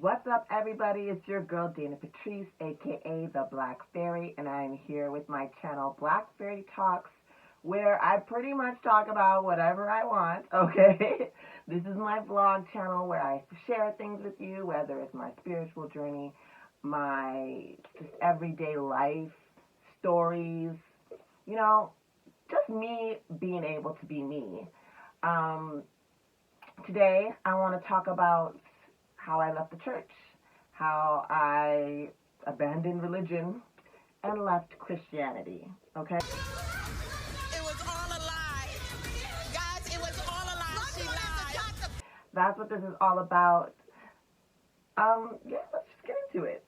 What's up, everybody? It's your girl, Dayna Patreace, aka the Black Fairy, and I'm here with my channel, Black Fairy Talks, where I pretty much talk about whatever I want, okay? This is my vlog channel where I share things with you, whether it's my spiritual journey, my just everyday life, stories, you know, just me being able to be me. Today, I want to talk about how I left the church, how I abandoned religion and left Christianity, okay? It was all a lie. Guys, it was all a lie. She lied. That's what this is all about. Yeah, let's just get into it.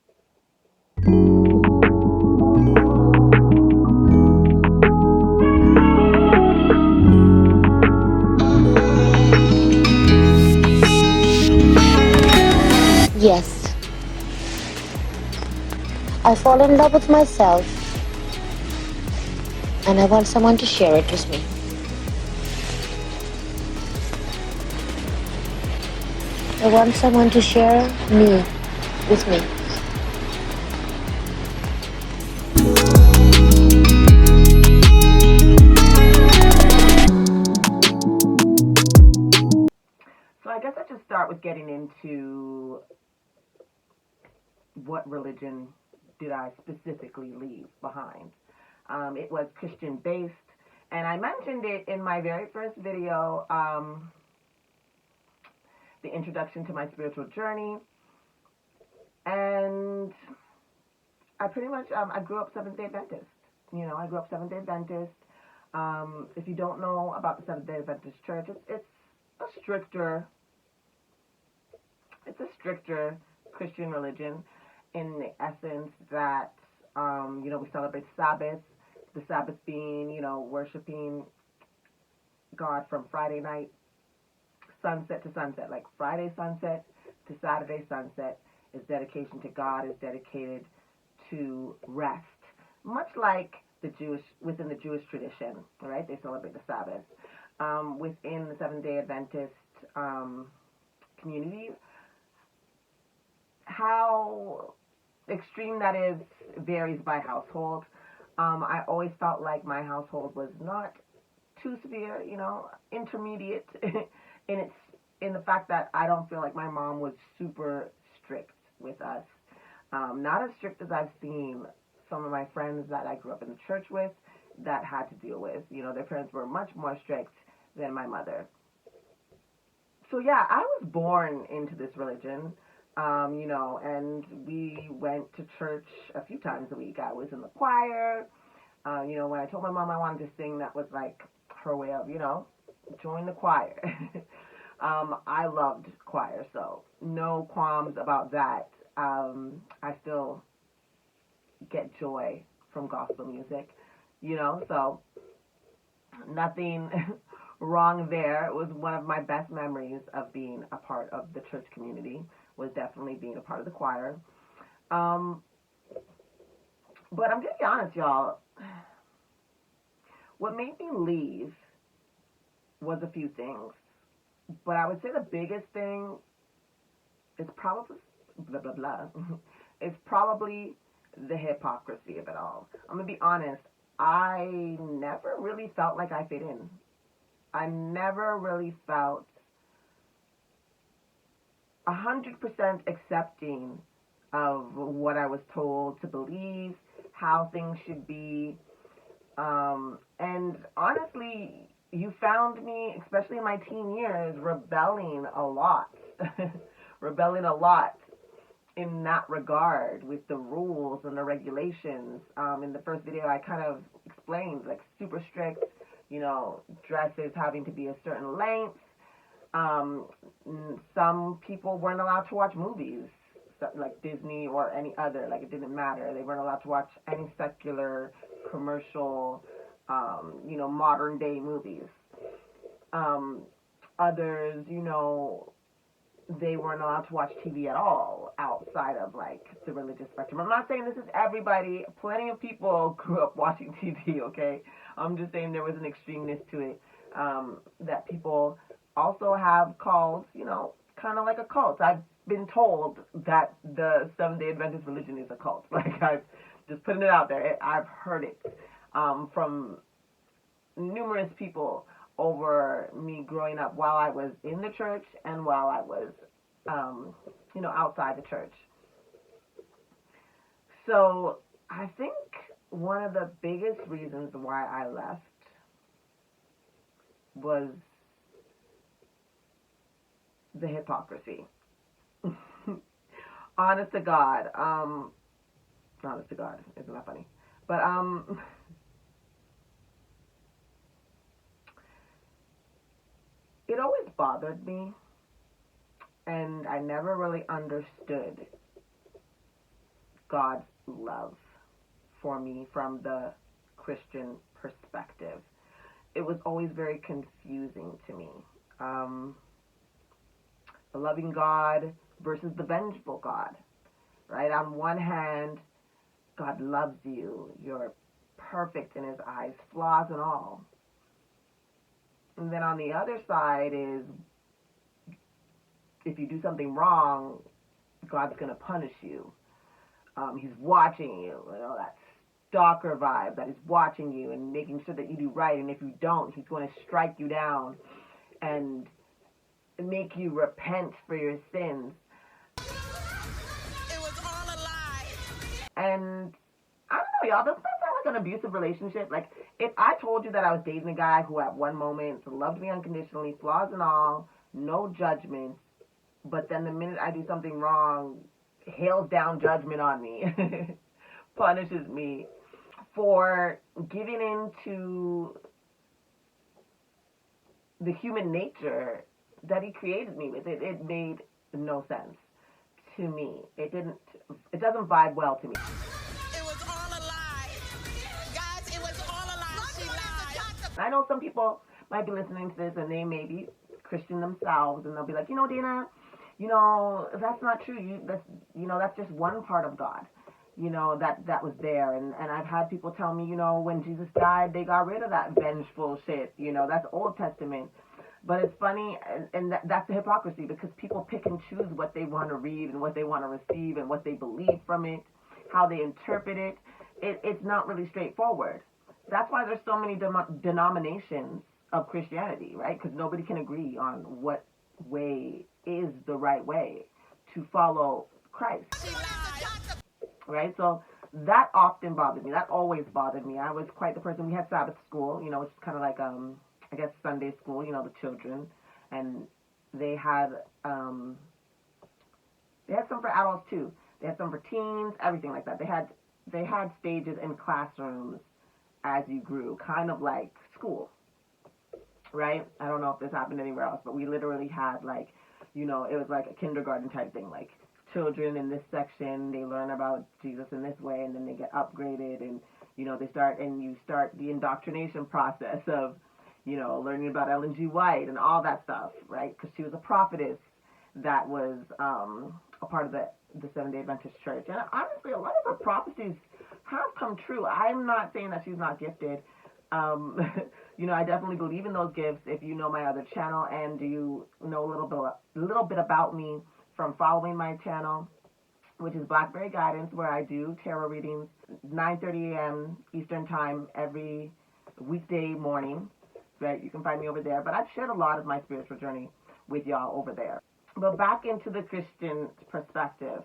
Yes. I fall in love with myself, and I want someone to share it with me. I want someone to share me with me. So I guess I just start with getting into what religion did I specifically leave behind. It was Christian based, and I mentioned it in my very first video, the introduction to my spiritual journey, and I pretty much, I grew up Seventh-day Adventist. You know, I grew up Seventh-day Adventist. If you don't know about the Seventh-day Adventist Church, it's a stricter Christian religion in the essence that, you know, we celebrate Sabbath, the Sabbath being, you know, worshiping God from Friday night, sunset to sunset, like Friday sunset to Saturday sunset is dedication to God, is dedicated to rest, much like within the Jewish tradition, right? They celebrate the Sabbath. Within the Seventh-day Adventist community, how extreme that is varies by household. I always felt like my household was not too severe, you know, intermediate in the fact that I don't feel like my mom was super strict with us. Not as strict as I've seen some of my friends that I grew up in the church with that had to deal with. You know, their parents were much more strict than my mother. So yeah, I was born into this religion. You know, and we went to church a few times a week. I was in the choir. You know, when I told my mom I wanted to sing, that was like her way of, you know, join the choir. I loved choir, so no qualms about that. I still get joy from gospel music, you know, so nothing wrong there. It was one of my best memories of being a part of the church community, was definitely being a part of the choir. But I'm going to be honest, y'all. What made me leave was a few things. But I would say the biggest thing is probably, blah, blah, blah. It's probably the hypocrisy of it all. I'm going to be honest. I never really felt like I fit in. I never really felt 100% accepting of what I was told to believe, how things should be. And honestly, you found me, especially in my teen years, rebelling a lot. Rebelling a lot in that regard with the rules and the regulations. In the first video, I kind of explained, like, super strict, you know, dresses having to be a certain length. Some people weren't allowed to watch movies, like Disney or any other, like it didn't matter. They weren't allowed to watch any secular, commercial, you know, modern day movies. Others, you know, they weren't allowed to watch TV at all outside of like the religious spectrum. I'm not saying this is everybody. Plenty of people grew up watching TV, okay? I'm just saying there was an extremeness to it, that people also have called, you know, kind of like a cult. I've been told that the Seventh-day Adventist religion is a cult. Like, I've just putting it out there. I've heard it from numerous people over me growing up while I was in the church and while I was, outside the church. So I think one of the biggest reasons why I left was the hypocrisy. Honest to God, isn't that funny? But it always bothered me, and I never really understood God's love for me from the Christian perspective. It was always very confusing to me. The loving God versus the vengeful God, right? On one hand, God loves you. You're perfect in his eyes, flaws and all. And then on the other side is, if you do something wrong, God's going to punish you. He's watching you, that stalker vibe, that he's watching you and making sure that you do right. And if you don't, he's going to strike you down and make you repent for your sins. It was all a lie. And I don't know, y'all, doesn't that sound like an abusive relationship? Like, if I told you that I was dating a guy who at one moment loved me unconditionally, flaws and all, no judgment, but then the minute I do something wrong, hails down judgment on me, punishes me for giving in to the human nature that he created me with. It made no sense to me. It doesn't vibe well to me. It was all a lie. Guys, it was all a lie. She lied. I know some people might be listening to this and they may be Christian themselves, and they'll be like, Dayna, that's not true. That's just one part of God, that was there. And I've had people tell me, when Jesus died, they got rid of that vengeful shit. That's Old Testament. But it's funny, and that's the hypocrisy, because people pick and choose what they want to read and what they want to receive and what they believe from it, how they interpret it. It's not really straightforward. That's why there's so many denominations of Christianity, right? Because nobody can agree on what way is the right way to follow Christ, right? So that often bothered me. That always bothered me. I was quite the person. We had Sabbath school, which is kind of like, I guess, Sunday school, the children, and they had some for adults too. They had some for teens, everything like that. They had stages in classrooms as you grew, kind of like school, right? I don't know if this happened anywhere else, but we literally had it was like a kindergarten type thing, like children in this section, they learn about Jesus in this way, and then they get upgraded, and you start the indoctrination process of learning about Ellen G. White and all that stuff, right? Because she was a prophetess that was a part of the Seventh-day Adventist Church. And honestly, a lot of her prophecies have come true. I'm not saying that she's not gifted. I definitely believe in those gifts. If you know my other channel and you know a little bit about me from following my channel, which is Blackberry Guidance, where I do tarot readings 9:30 a.m. Eastern Time every weekday morning. Right, you can find me over there. But I've shared a lot of my spiritual journey with y'all over there. But back into the Christian perspective.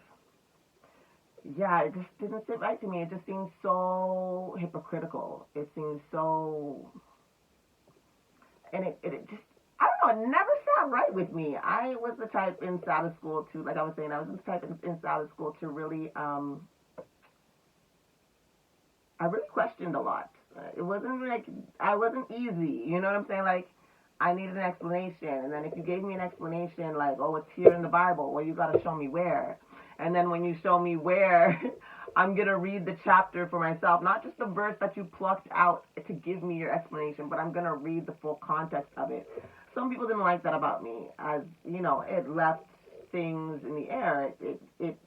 Yeah, it just didn't sit right to me. It just seemed so hypocritical. It seemed so... And it just... I don't know, it never sat right with me. I was the type in Sabbath school to... Like I was saying, I was the type in Sabbath school to really... I really questioned a lot. It wasn't I wasn't easy, you know what I'm saying? Like, I needed an explanation, and then if you gave me an explanation, like, oh, it's here in the Bible, well, you got to show me where. And then when you show me where, I'm going to read the chapter for myself, not just the verse that you plucked out to give me your explanation, but I'm going to read the full context of it. Some people didn't like that about me, as, it left things in the air. It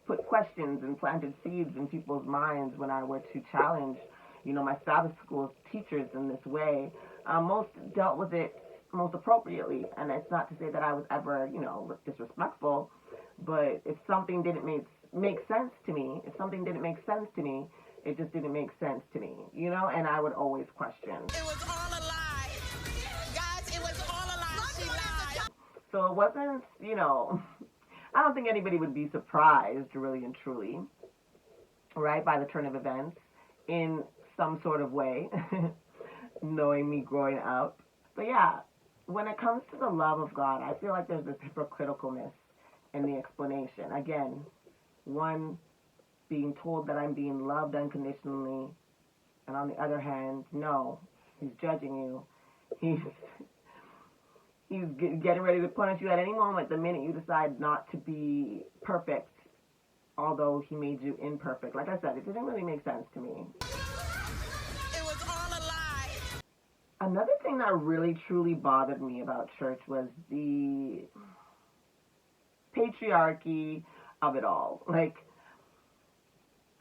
put questions and planted seeds in people's minds when I were to challenge my Sabbath school teachers in this way. Most dealt with it most appropriately, and it's not to say that I was ever, disrespectful, But if something didn't make sense to me, it just didn't make sense to me, and I would always question. It was all a lie. Guys, it was all a lie. She lied. So it wasn't, I don't think anybody would be surprised, really and truly, right, by the turn of events in some sort of way, knowing me growing up. But yeah, when it comes to the love of God, I feel like there's this hypocriticalness in the explanation. Again, one, being told that I'm being loved unconditionally, and on the other hand, no, he's judging you. He's getting ready to punish you at any moment the minute you decide not to be perfect, although he made you imperfect. Like I said, it didn't really make sense to me. It was all a lie. Another thing that really truly bothered me about church was the patriarchy of it all. Like,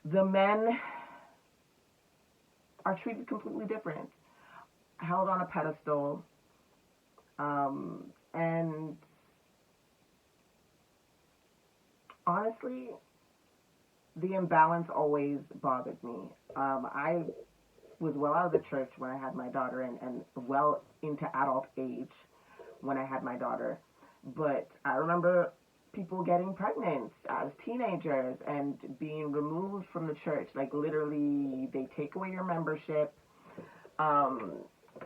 the men are treated completely different, held on a pedestal, and honestly, the imbalance always bothered me. I was well out of the church when I had my daughter, and well into adult age when I had my daughter. But I remember people getting pregnant as teenagers and being removed from the church. Like, literally, they take away your membership.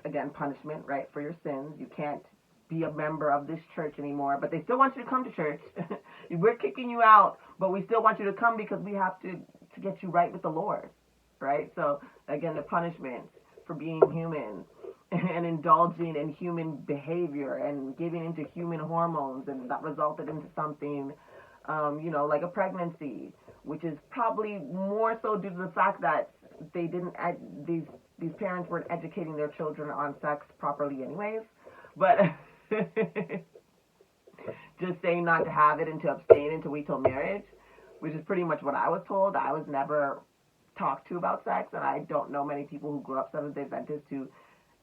Again, punishment, right, for your sins. You can't be a member of this church anymore, but they still want you to come to church. We're kicking you out, but we still want you to come because we have to get you right with the Lord, right? So, again, the punishment for being human and indulging in human behavior and giving into human hormones, and that resulted into something, like a pregnancy, which is probably more so due to the fact that they didn't, these parents weren't educating their children on sex properly anyways, but just saying not to have it and to abstain and to wait till marriage, which is pretty much what I was told. I was never talked to about sex, and I don't know many people who grew up Seventh-day Adventists who,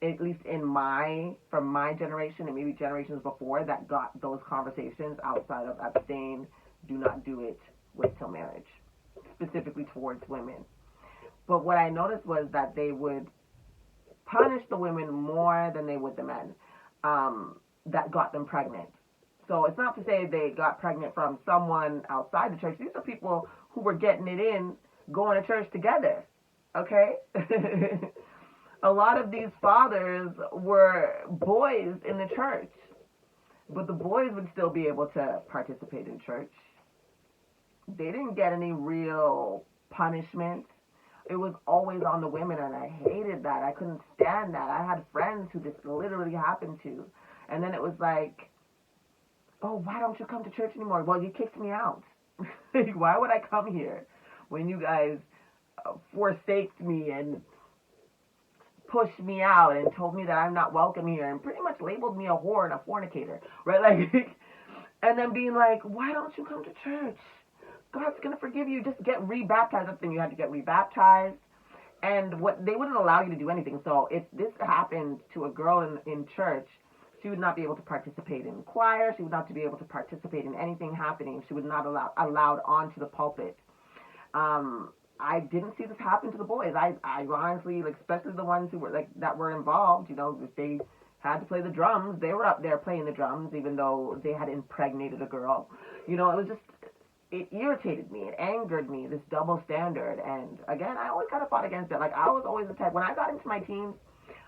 at least from my generation and maybe generations before, that got those conversations outside of abstain, do not do it, wait till marriage, specifically towards women. But what I noticed was that they would punish the women more than they would the men that got them pregnant. So it's not to say they got pregnant from someone outside the church. These are people who were getting it in, going to church together, okay? A lot of these fathers were boys in the church, but the boys would still be able to participate in church. They didn't get any real punishment. It was always on the women, and I hated that. I couldn't stand that. I had friends who this literally happened to. And then it was like, oh, why don't you come to church anymore? Well, you kicked me out. Why would I come here when you guys forsaked me and pushed me out and told me that I'm not welcome here and pretty much labeled me a whore and a fornicator, right? Like, and then being like, why don't you come to church? God's going to forgive you. Just get rebaptized. That's the thing. You had to get rebaptized. And they wouldn't allow you to do anything. So if this happened to a girl in church, she would not be able to participate in choir. She would not be able to participate in anything happening. She would not allowed onto the pulpit. I didn't see this happen to the boys. I honestly, like, especially the ones who were that were involved, if they had to play the drums, they were up there playing the drums, even though they had impregnated a girl. It was just, it irritated me. It angered me, this double standard. And again, I always kind of fought against it. Like, I was always the type, when I got into my teens,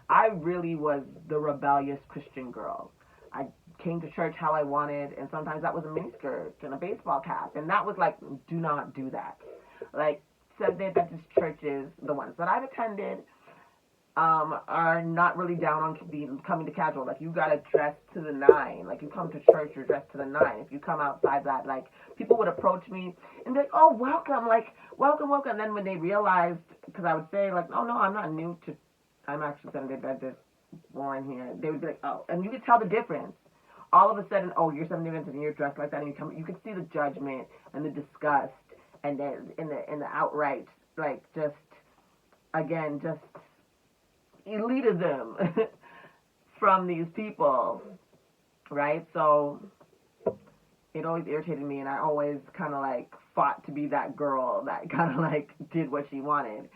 I really was the rebellious Christian girl. I came to church how I wanted, and sometimes that was a miniskirt and a baseball cap. And that was like, do not do that. Like, Seventh-day Adventist churches, the ones that I've attended, are not really down on coming to casual. Like, you gotta dress to the nine. Like, you come to church, you're dressed to the nine. If you come outside that, like, people would approach me and be like, oh, welcome, like, welcome. And then when they realized, because I would say, like, oh, no, I'm not new to, I'm actually Seventh-day Adventist, born here. They would be like, oh, and you could tell the difference. All of a sudden, oh, you're Seventh-day Adventist and you're dressed like that, and you could see the judgment and the disgust, and then in the outright, like, just, again, just elitism from these people, right? So It always irritated me, and I always kind of like fought to be that girl that kind of like did what she wanted.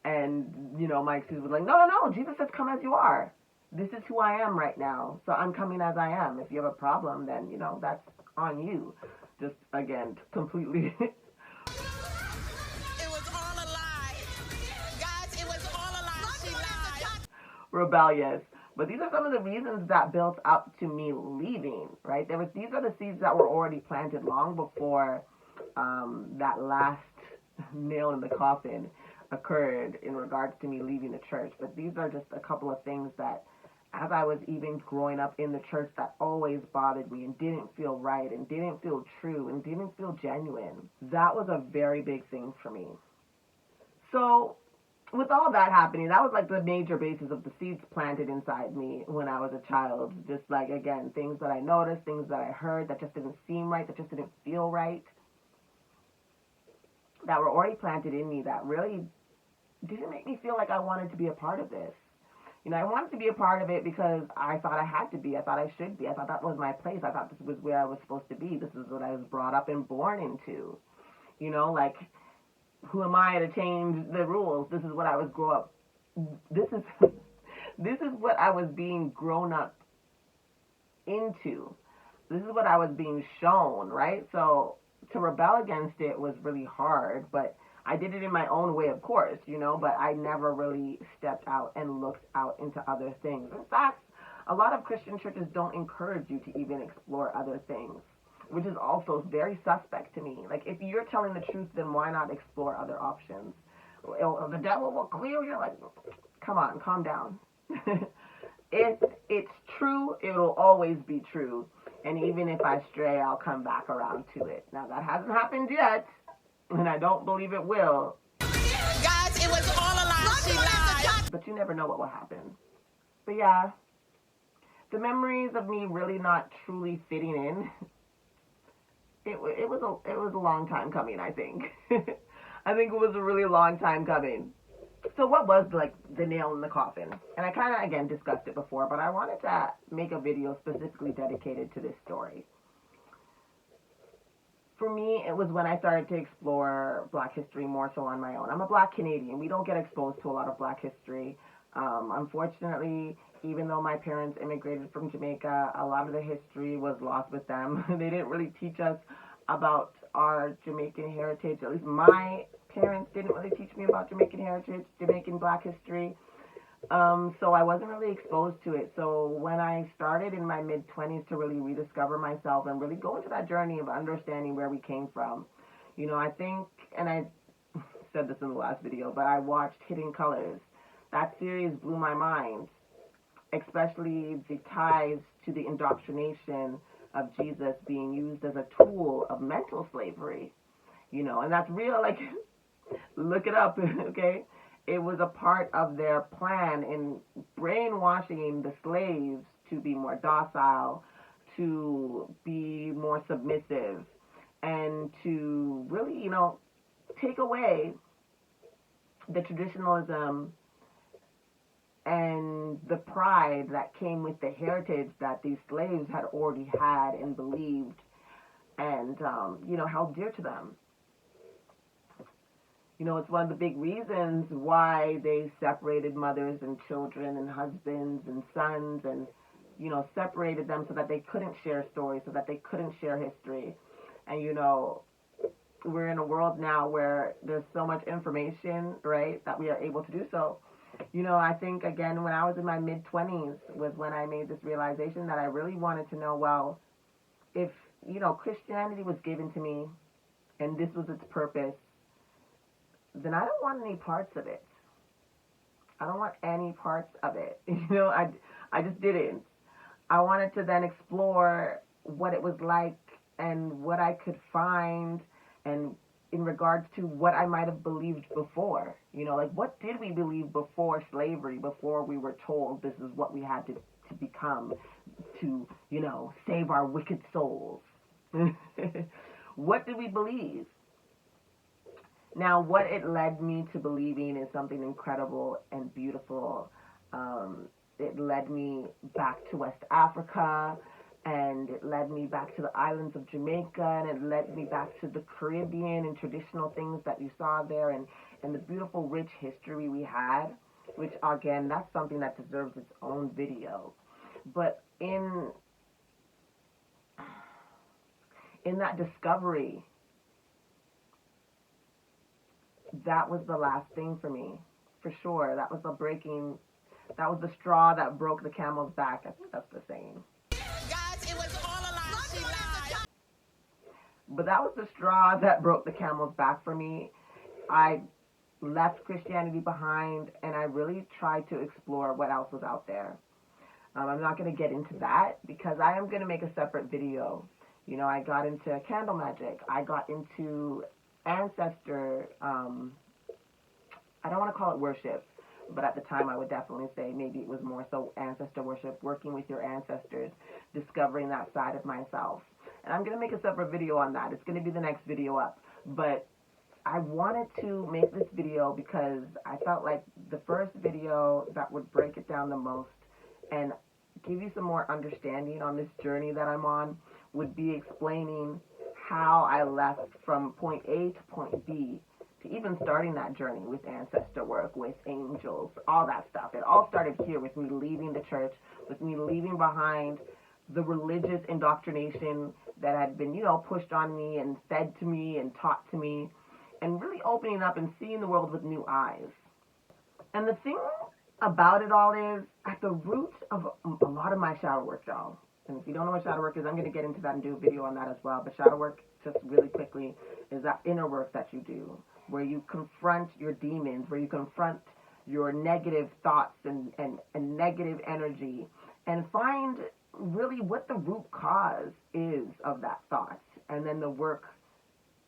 And, you know, my excuse was like, no, no, no, Jesus says come as you are. This is who I am right now, so I'm coming as I am. If you have a problem, then, you know, that's on you. Just, again, completely It was all a lie. Guys, it was all a lie. She lied. rebellious. But these are some of the reasons that built up to me leaving, right? These are the seeds that were already planted long before that last nail in the coffin occurred in regards to me leaving the church. But these are just a couple of things that, as I was even growing up in the church, that always bothered me and didn't feel right and didn't feel true and didn't feel genuine. That was a very big thing for me. So with all that happening, that was like the major basis of the seeds planted inside me when I was a child. Just like, again, things that I noticed, things that I heard that just didn't seem right, that just didn't feel right, that were already planted in me, that really didn't make me feel like I wanted to be a part of this. You know, I wanted to be a part of it because I thought I had to be. I thought I should be. I thought that was my place. I thought this was where I was supposed to be. This is what I was brought up and born into. You know, like, who am I to change the rules? This is what I was this is what I was being grown up into. This is what I was being shown, right? So to rebel against it was really hard, but I did it in my own way, of course, you know, but I never really stepped out and looked out into other things. In fact, a lot of Christian churches don't encourage you to even explore other things, which is also very suspect to me. Like, if you're telling the truth, then why not explore other options? The devil will clear you. Like, come on, calm down. If it's true, it'll always be true. And even if I stray, I'll come back around to it. Now, that hasn't happened yet, and I don't believe it will. Guys, it was all a lie. She lied. But you never know what will happen. But yeah, the memories of me really not truly fitting in, it was a long time coming, I think. I think it was a really long time coming. So what was, like, the nail in the coffin? And I kind of, again, discussed it before, but I wanted to make a video specifically dedicated to this story. For me, it was when I started to explore Black history more so on my own. I'm a Black Canadian. We don't get exposed to a lot of Black history. Unfortunately, even though my parents immigrated from Jamaica, a lot of the history was lost with them. They didn't really teach us about our Jamaican heritage. At least my parents didn't really teach me about Jamaican heritage, Jamaican Black history. So I wasn't really exposed to it. So when I started in my mid-20s to really rediscover myself and really go into that journey of understanding where we came from, you know, I think, and I said this in the last video, but I watched Hidden Colors. That series blew my mind, especially the ties to the indoctrination of Jesus being used as a tool of mental slavery, you know, and that's real. Like, look it up, okay? It was a part of their plan in brainwashing the slaves to be more docile, to be more submissive, and to really, you know, take away the traditionalism and the pride that came with the heritage that these slaves had already had and believed and, you know, held dear to them. You know, it's one of the big reasons why they separated mothers and children and husbands and sons and, you know, separated them so that they couldn't share stories, so that they couldn't share history. And, you know, we're in a world now where there's so much information, right, that we are able to do so. You know, I think, again, when I was in my mid-20s was when I made this realization that I really wanted to know, well, if, you know, Christianity was given to me and this was its purpose, then I don't want any parts of it. I don't want any parts of it. You know, I just didn't. I wanted to then explore what it was like and what I could find and in regards to what I might have believed before. You know, like, what did we believe before slavery, before we were told this is what we had to become to, you know, save our wicked souls? What did we believe? Now, what it led me to believing is something incredible and beautiful. It led me back to West Africa and it led me back to the islands of Jamaica, and it led me back to the Caribbean and traditional things that you saw there, and the beautiful, rich history we had, which, again, that's something that deserves its own video. But in that discovery, that was the last thing for me, for sure. That was the straw that broke the camel's back. I think that's the saying. Guys, it was all a lie. She lied. But that was the straw that broke the camel's back for me. I left Christianity behind, and I really tried to explore what else was out there. I'm not going to get into that because I am going to make a separate video. You know, I got into candle magic. I got into ancestor, I don't want to call it worship, but at the time I would definitely say maybe it was more so ancestor worship, working with your ancestors, discovering that side of myself. And I'm going to make a separate video on that. It's going to be the next video up. But I wanted to make this video because I felt like the first video that would break it down the most and give you some more understanding on this journey that I'm on would be explaining how I left from point A to point B to even starting that journey with ancestor work, with angels, all that stuff. It all started here with me leaving the church, with me leaving behind the religious indoctrination that had been, you know, pushed on me and fed to me and taught to me, and really opening up and seeing the world with new eyes. And the thing about it all is, at the root of a lot of my shadow work, y'all, and if you don't know what shadow work is, I'm going to get into that and do a video on that as well, but shadow work, just really quickly, is that inner work that you do, where you confront your demons, where you confront your negative thoughts and negative energy, and find really what the root cause is of that thought, and then the work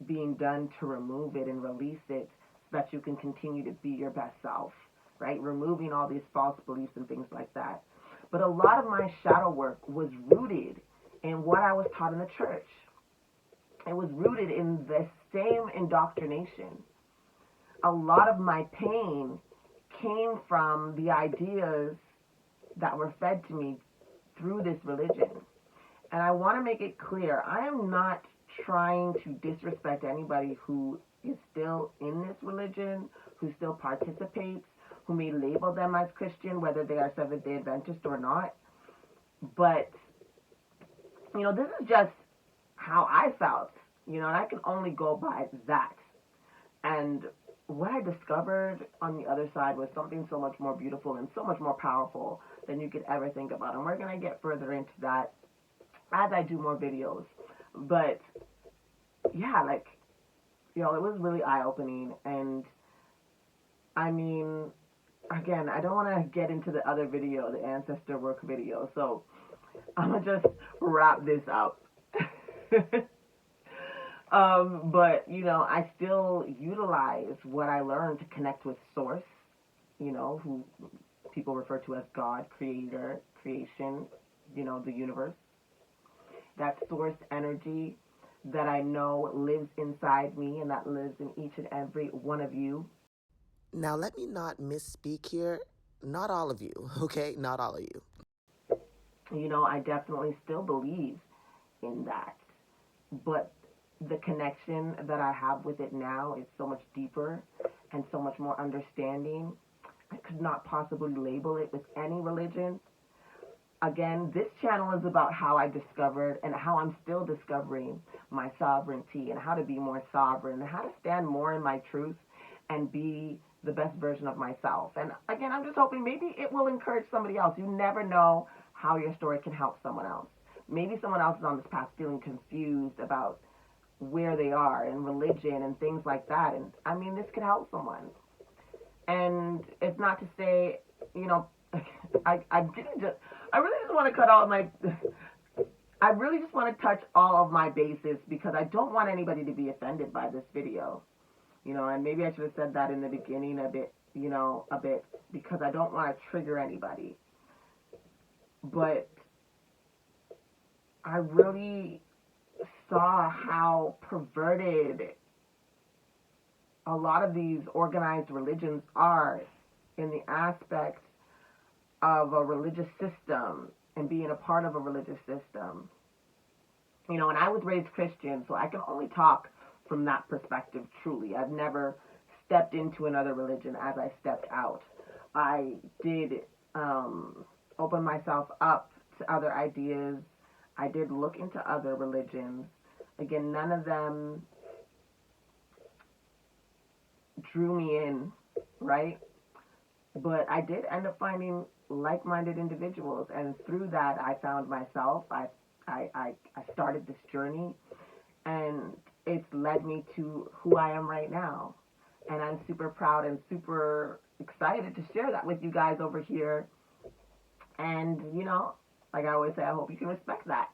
being done to remove it and release it so that you can continue to be your best self, right? Removing all these false beliefs and things like that. But a lot of my shadow work was rooted in what I was taught in the church. It was rooted in the same indoctrination. A lot of my pain came from the ideas that were fed to me through this religion. And I want to make it clear, I am not trying to disrespect anybody who is still in this religion, who still participates, who may label them as Christian, whether they are Seventh-day Adventist or not. But, you know, this is just how I felt, you know, and I can only go by that. And what I discovered on the other side was something so much more beautiful and so much more powerful than you could ever think about. And we're going to get further into that as I do more videos. But, yeah, like, you know, it was really eye-opening. And, I mean, again, I don't want to get into the other video, the ancestor work video, so I'm going to just wrap this up. But, you know, I still utilize what I learned to connect with Source, you know, who people refer to as God, Creator, creation, you know, the universe. That Source energy that I know lives inside me and that lives in each and every one of you. Now, let me not misspeak here. Not all of you, okay? Not all of you. You know, I definitely still believe in that. But the connection that I have with it now is so much deeper and so much more understanding. I could not possibly label it with any religion. Again, this channel is about how I discovered and how I'm still discovering my sovereignty and how to be more sovereign and how to stand more in my truth and be the best version of myself. And again, I'm just hoping maybe it will encourage somebody else. You never know how your story can help someone else. Maybe someone else is on this path feeling confused about where they are in religion and things like that. And I mean, this could help someone. And it's not to say, you know, I really just want to cut all my, I really just want to touch all of my bases because I don't want anybody to be offended by this video. You know, and maybe I should have said that in the beginning a bit, you know, because I don't want to trigger anybody. But I really saw how perverted a lot of these organized religions are in the aspect of a religious system and being a part of a religious system. You know, and I was raised Christian, so I can only talk from that perspective truly. I've never stepped into another religion as I stepped out. I did open myself up to other ideas. I did look into other religions. Again, none of them drew me in, right? But I did end up finding like-minded individuals, and through that, I found myself. I started this journey, and it's led me to who I am right now. And I'm super proud and super excited to share that with you guys over here. And, you know, like I always say, I hope you can respect that.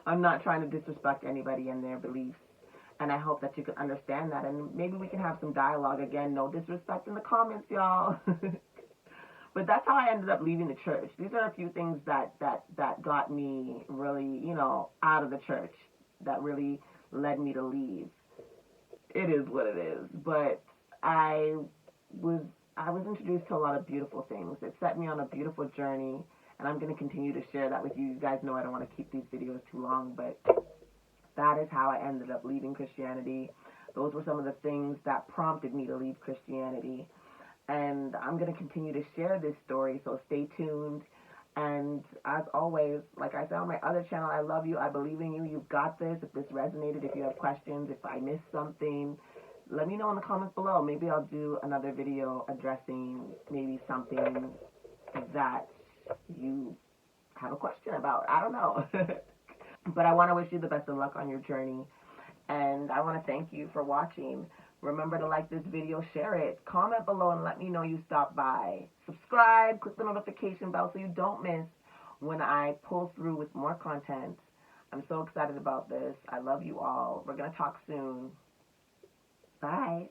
I'm not trying to disrespect anybody and their beliefs. And I hope that you can understand that. And maybe we can have some dialogue again. No disrespect in the comments, y'all. But that's how I ended up leaving the church. These are a few things that got me really, you know, out of the church, that really led me to leave. It is what it is. But I was introduced to a lot of beautiful things. It set me on a beautiful journey, and I'm going to continue to share that with you. You guys know I don't want to keep these videos too long, but that is how I ended up leaving Christianity. Those were some of the things that prompted me to leave Christianity. And I'm going to continue to share this story, so stay tuned. And as always, like I said on my other channel, I love you. I believe in you. You've got this. If this resonated, if you have questions, if I missed something, let me know in the comments below. Maybe I'll do another video addressing maybe something that you have a question about. I don't know. But I want to wish you the best of luck on your journey. And I want to thank you for watching. Remember to like this video, share it, comment below, and let me know you stopped by. Subscribe, click the notification bell so you don't miss when I pull through with more content. I'm so excited about this. I love you all. We're going to talk soon. Bye.